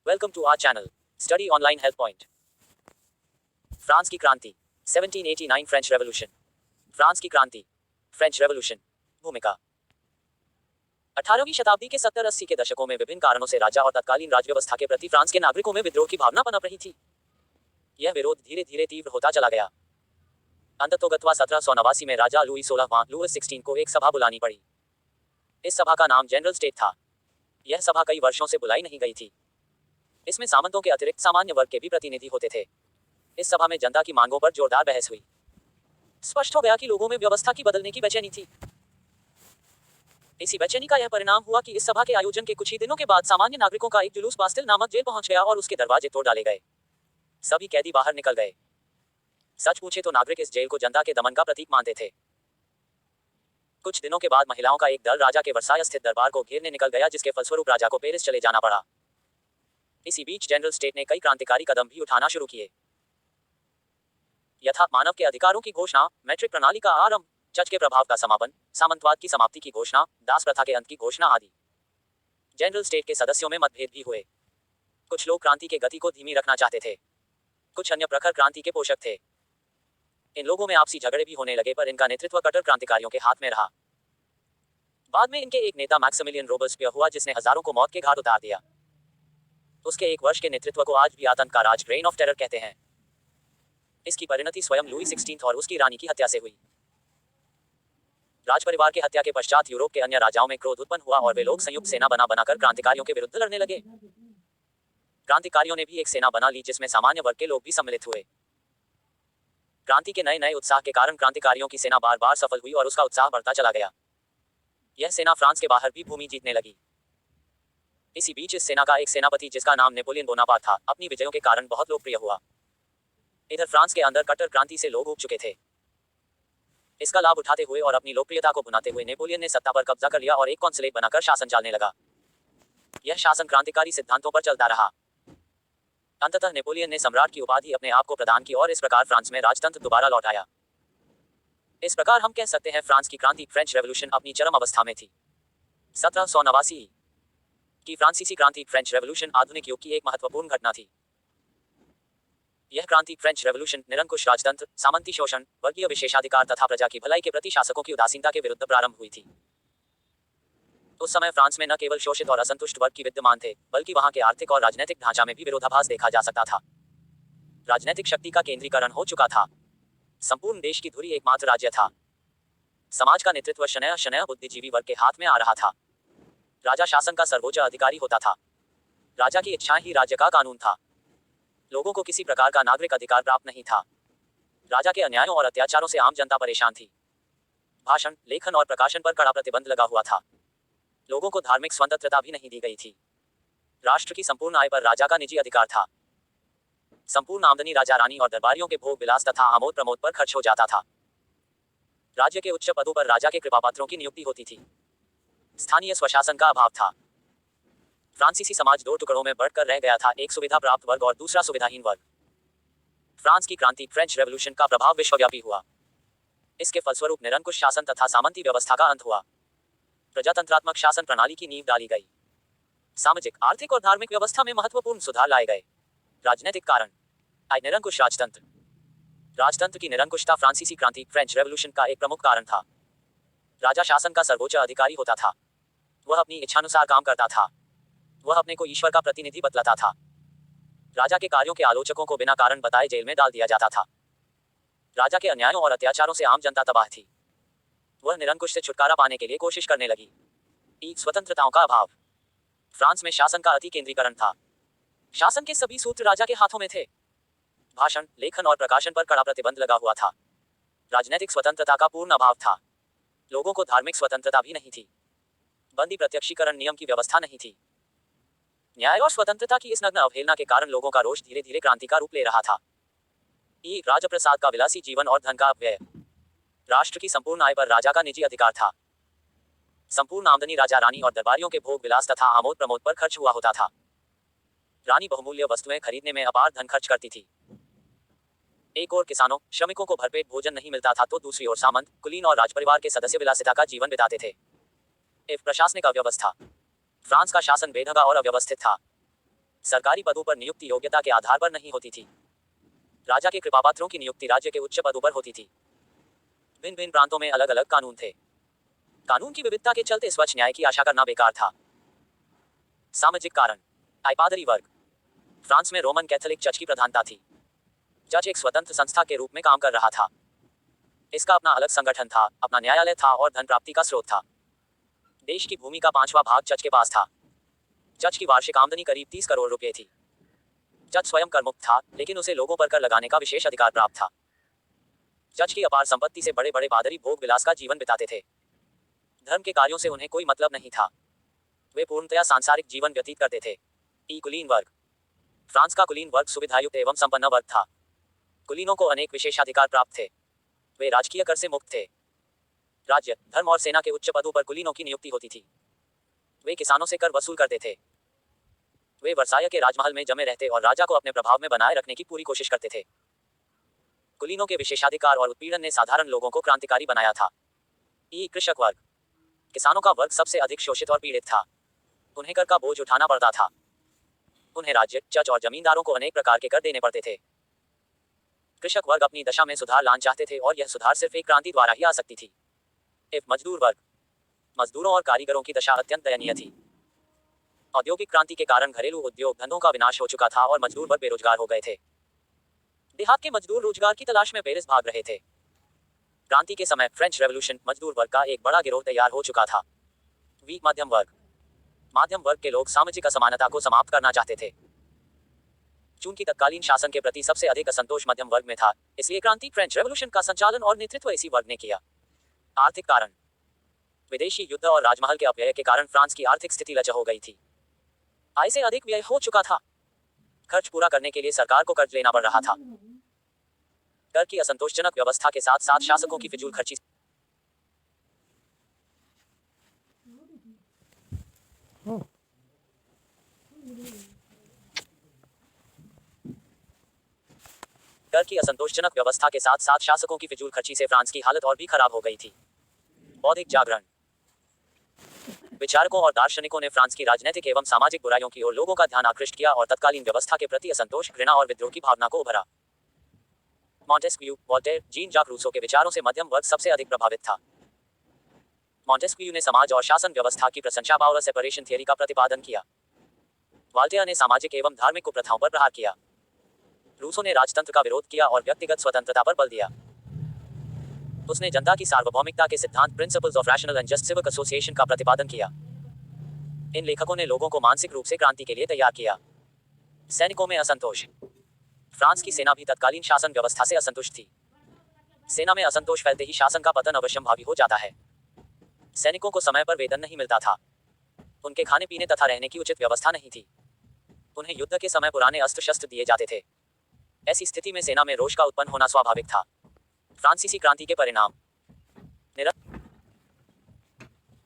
Welcome to our channel. Study Online Help Point. France की क्रांति 1789 French revolution. France की क्रांति फ्रेंच रेवोल्यूशन। भूमिका 18वीं शताब्दी के 70-80 के दशकों में विभिन्न कारणों से राजा और तत्कालीन राजव्यवस्था के प्रति फ्रांस के नागरिकों में विद्रोह की भावना पनप रही थी। यह विरोध धीरे धीरे तीव्र होता चला गया। अंततोगत्वा 1789 में राजा लुई 16वां लुईस 16 को एक सभा बुलानी पड़ी। इस सभा का नाम जनरल स्टेट था। यह सभा कई वर्षों से बुलाई नहीं गई थी। इसमें सामंतों के अतिरिक्त सामान्य वर्ग के भी प्रतिनिधि होते थे। इस सभा में जनता की मांगों पर जोरदार बहस हुई। स्पष्ट हो गया कि लोगों में व्यवस्था की बदलने की बेचैनी थी। इसी बेचैनी का यह परिणाम हुआ कि इस सभा के आयोजन के कुछ ही दिनों के बाद सामान्य नागरिकों का एक जुलूस बास्तिल नामक जेल पहुंच गया और उसके दरवाजे तोड़ डाले गए। सभी कैदी बाहर निकल गए। सच पूछे तो नागरिक इस जेल को जनता के दमन का प्रतीक मानते थे। कुछ दिनों के बाद महिलाओं का एक दल राजा के वर्साय स्थित दरबार को घेरने निकल गया, जिसके फलस्वरूप राजा को पेरिस चले जाना पड़ा। इसी बीच जनरल स्टेट ने कई क्रांतिकारी कदम भी उठाना शुरू किए, यथा मानव के अधिकारों की घोषणा, मैट्रिक प्रणाली का आरंभ, चर्च के प्रभाव का समापन, सामंतवाद की समाप्ति की घोषणा, दास प्रथा के अंत की घोषणा आदि। जनरल स्टेट के सदस्यों में मतभेद भी हुए। कुछ लोग क्रांति के गति को धीमी रखना चाहते थे, कुछ अन्य प्रखर क्रांति के पोषक थे। इन लोगों में आपसी झगड़े भी होने लगे, पर इनका नेतृत्व कट्टर क्रांतिकारियों के हाथ में रहा। बाद में इनके एक नेता मैक्सिमिलियन रोबेस्पियर हुआ, जिसने हजारों को मौत के घाट उतार दिया। उसके एक वर्ष के नेतृत्व को आज भी आतंक का राज, रेन ऑफ टेरर कहते हैं। इसकी परिणति स्वयं लुई 16 और उसकी रानी की हत्या से हुई। राजपरिवार के हत्या के पश्चात यूरोप के अन्य राजाओं में क्रोध उत्पन्न हुआ और वे लोग संयुक्त सेना बनाकर क्रांतिकारियों के विरुद्ध लड़ने लगे। क्रांतिकारियों ने भी एक सेना बना ली, जिसमें सामान्य वर्ग के लोग भी सम्मिलित हुए। क्रांति के नए नए उत्साह के कारण क्रांतिकारियों की सेना बार बार सफल हुई और उसका उत्साह बढ़ता चला गया। यह सेना फ्रांस के बाहर भी भूमि जीतने लगी। इसी बीच इस सेना का एक सेनापति, जिसका नाम नेपोलियन बोनापार्ट था, अपनी विजयों के कारण बहुत लोकप्रिय हुआ। इधर फ्रांस के अंदर कट्टर क्रांति से लोग ऊब चुके थे। इसका लाभ उठाते हुए और अपनी लोकप्रियता को भुनाते हुए नेपोलियन ने सत्ता पर कब्जा कर लिया और एक कॉन्सुलेट बनाकर शासन चलाने लगा। यह शासन क्रांतिकारी सिद्धांतों पर चलता रहा। अंततः नेपोलियन ने सम्राट की उपाधि अपने आप को प्रदान की और इस प्रकार फ्रांस में राजतंत्र दोबारा लौट आया। इस प्रकार हम कह सकते हैं फ्रांस की क्रांति, फ्रेंच रेवोल्यूशन, अपनी चरम अवस्था में थी। 1789 की फ्रांसीसी क्रांति, फ्रेंच रेवोल्यूशन, आधुनिक युग की एक महत्वपूर्ण घटना थी। यह क्रांति, फ्रेंच रेवोल्यूशन, निरंकुश राजतंत्र, सामंती शोषण, वर्गीय विशेषाधिकार तथा प्रजा की भलाई के प्रति शासकों की उदासीनता के विरुद्ध प्रारंभ हुई थी। उस समय फ्रांस में न केवल शोषित और असंतुष्ट वर्ग की विद्यमान थे, बल्कि वहां के आर्थिक और राजनीतिक ढांचा में भी विरोधाभास देखा जा सकता था। राजनीतिक शक्ति का केंद्रीकरण हो चुका था। संपूर्ण देश की धुरी एकमात्र राज्य था। समाज का नेतृत्व शनय बुद्धिजीवी वर्ग के हाथ में आ रहा था। राजा शासन का सर्वोच्च अधिकारी होता था। राजा की इच्छाएं ही राज्य का कानून था। लोगों को किसी प्रकार का नागरिक अधिकार प्राप्त नहीं था। राजा के अन्यायों और अत्याचारों से आम जनता परेशान थी। भाषण, लेखन और प्रकाशन पर कड़ा प्रतिबंध लगा हुआ था। लोगों को धार्मिक स्वतंत्रता भी नहीं दी गई थी। राष्ट्र की संपूर्ण आय पर राजा का निजी अधिकार था। संपूर्ण आमदनी राजा रानी और दरबारियों के भोग विलास तथा आमोद प्रमोद पर खर्च हो जाता था। राज्य के उच्च पदों पर राजा के कृपापात्रों की नियुक्ति होती थी। स्थानीय स्वशासन का अभाव था। फ्रांसीसी समाज दो टुकड़ों में बढ़कर रह गया था, एक सुविधा प्राप्त वर्ग और दूसरा सुविधाहीन वर्ग। फ्रांस की क्रांति, फ्रेंच रेवोल्यूशन, का प्रभाव विश्वव्यापी हुआ। इसके फलस्वरूप निरंकुश शासन तथा सामंती व्यवस्था का अंत हुआ। प्रजातंत्रात्मक शासन प्रणाली की नींव डाली गई। सामाजिक, आर्थिक और धार्मिक व्यवस्था में महत्वपूर्ण सुधार लाए गए। राजनीतिक कारण, निरंकुश राजतंत्र। राजतंत्र की निरंकुशता फ्रांसीसी क्रांति, फ्रेंच रेवोल्यूशन, का एक प्रमुख कारण था। राजा शासन का सर्वोच्च अधिकारी होता था। वह अपनी इच्छानुसार काम करता था। वह अपने को ईश्वर का प्रतिनिधि बतलाता था। राजा के कार्यों के आलोचकों को बिना कारण बताए जेल में डाल दिया जाता था। राजा के अन्यायों और अत्याचारों से आम जनता तबाह थी। वह निरंकुश से छुटकारा पाने के लिए कोशिश करने लगी। स्वतंत्रताओं का अभाव। फ्रांस में शासन का अति केंद्रीकरण था। शासन के सभी सूत्र राजा के हाथों में थे। भाषण, लेखन और प्रकाशन पर कड़ा प्रतिबंध लगा हुआ था। राजनीतिक स्वतंत्रता का पूर्ण अभाव था। लोगों को धार्मिक स्वतंत्रता भी नहीं थी। बंदी प्रत्यक्षीकरण नियम की व्यवस्था नहीं थी। न्याय और स्वतंत्रता की इस नग्न अवहेलना के कारण लोगों का रोष धीरे धीरे क्रांति का रूप ले रहा था। राजप्रसाद का विलासी जीवन और धन का अपव्यय। राष्ट्र की संपूर्ण आय पर राजा का निजी अधिकार था। संपूर्ण आमदनी राजा रानी और दरबारियों के भोग विलास तथा आमोद प्रमोद पर खर्च हुआ होता था। रानी बहुमूल्य वस्तुएं खरीदने में अपार धन खर्च करती थी। एक ओर किसानों, श्रमिकों को भरपेट भोजन नहीं मिलता था, तो दूसरी ओर सामंत, कुलीन और राजपरिवार के सदस्य विलासिता का जीवन बिताते थे। प्रशासनिक अव्यवस्था। फ्रांस का शासन बेढंगा और अव्यवस्थित था। सरकारी पदों पर नियुक्ति योग्यता के आधार पर नहीं होती थी। राजा के कृपापात्रों की नियुक्ति राज्य के उच्च पदों पर होती थी। भिन्न भिन्न प्रांतों में अलग अलग कानून थे। कानून की विविधता के चलते स्वच्छ न्याय की आशा करना बेकार था। सामाजिक कारण। पादरी वर्ग। फ्रांस में रोमन कैथोलिक चर्च की प्रधानता थी। चर्च एक स्वतंत्र संस्था के रूप में काम कर रहा था। इसका अपना अलग संगठन था, अपना न्यायालय था और धन प्राप्ति का स्रोत था। देश की भूमि का 5वां भाग चर्च के पास था। चर्च की वार्षिक आमदनी करीब 30 करोड़ रुपए थी। चर्च स्वयं करमुक्त था, लेकिन उसे लोगों पर कर लगाने का विशेष अधिकार प्राप्त था। चर्च की अपार संपत्ति से बड़े बड़े पादरी भोग विलास का जीवन बिताते थे। धर्म के कार्यों से उन्हें कोई मतलब नहीं था। वे पूर्णतया सांसारिक जीवन व्यतीत करते थे। कुलीन वर्ग। फ्रांस का कुलीन वर्ग सुविधायुक्त एवं संपन्न वर्ग था। कुलीनों को अनेक विशेषाधिकार प्राप्त थे। वे राजकीय कर से मुक्त थे। राज्य, धर्म और सेना के उच्च पदों पर कुलीनों की नियुक्ति होती थी। वे किसानों से कर वसूल करते थे। वे वर्साय के राजमहल में जमे रहते और राजा को अपने प्रभाव में बनाए रखने की पूरी कोशिश करते थे। कुलीनों के विशेषाधिकार और उत्पीड़न ने साधारण लोगों को क्रांतिकारी बनाया था। कृषक वर्ग। किसानों का वर्ग सबसे अधिक शोषित और पीड़ित था। उन्हें कर का बोझ उठाना पड़ता था। उन्हें राज्य, चर्च और जमींदारों को अनेक प्रकार के कर देने पड़ते थे। कृषक वर्ग अपनी दशा में सुधार लाना चाहते थे और यह सुधार सिर्फ एक क्रांति द्वारा ही आ सकती थी। मजदूर वर्ग। मजदूरों और कारीगरों की दशा अत्यंत दयनीय थी। औद्योगिक क्रांति के कारण घरेलू उद्योग धंधों का विनाश हो चुका था और मजदूर वर्ग बेरोजगार हो गए थे। देहात के मजदूर रोजगार की तलाश में पेरिस भाग रहे थे। क्रांति के समय फ्रेंच रेवोल्यूशन मजदूर वर्ग का एक बड़ा गिरोह तैयार हो चुका था। मध्यम वर्ग। मध्यम वर्ग के लोग सामाजिक असमानता को समाप्त करना चाहते थे। चूंकि तत्कालीन शासन के प्रति सबसे अधिक असंतोष मध्यम वर्ग में था, इसलिए क्रांति फ्रेंच रेवोल्यूशन का संचालन और नेतृत्व इसी वर्ग ने किया। आर्थिक कारण। विदेशी युद्ध और राजमहल के अपव्यय के कारण फ्रांस की आर्थिक स्थिति लचर हो गई थी। आय से अधिक व्यय हो चुका था। खर्च पूरा करने के लिए सरकार को कर्ज लेना पड़ रहा था। कर की असंतोषजनक व्यवस्था के साथ साथ शासकों की फिजूल खर्ची। कर की असंतोषजनक व्यवस्था के साथ साथ शासकों की फिजूल खर्ची से फ्रांस की हालत और भी खराब हो गई थी। बौद्धिक जागरण। विचारकों और दार्शनिकों ने फ्रांस की राजनीतिक एवं सामाजिक बुराइयों की ओर लोगों का ध्यान आकृष्ट किया और तत्कालीन व्यवस्था के प्रति असंतोष, घृणा और विद्रोह की भावना को उभरा। मॉन्टेस्क्यू, वोल्टेयर, जीन जाक रूसो के विचारों से मध्यम वर्ग सबसे अधिक प्रभावित था। मॉन्टेस्क्यू ने समाज और शासन व्यवस्था की प्रशंसा पावर सेपरेशन थियरी का प्रतिपादन किया। वोल्टेयर ने सामाजिक एवं धार्मिक कुप्रथाओं पर प्रहार किया। रूसो ने राजतंत्र का विरोध किया और व्यक्तिगत स्वतंत्रता पर बल दिया। उसने जनता की सार्वभौमिकता के सिद्धांत principles of rational and just civic association का प्रतिपादन किया। इन लेखकों ने लोगों को मानसिक रूप से क्रांति के लिए तैयार किया। सैनिकों में असंतोष। फ्रांस की सेना भी तत्कालीन शासन व्यवस्था से असंतुष्ट थी। सेना में असंतोष फैलते ही शासन का पतन अवश्यंभावी हो जाता है। सैनिकों को समय पर वेतन नहीं मिलता था। उनके खाने पीने तथा रहने की उचित व्यवस्था नहीं थी। उन्हें युद्ध के समय पुराने अस्त्र शस्त्र दिए जाते थे। ऐसी स्थिति में सेना में रोष का उत्पन्न होना स्वाभाविक था। फ्रांसीसी क्रांति के परिणाम।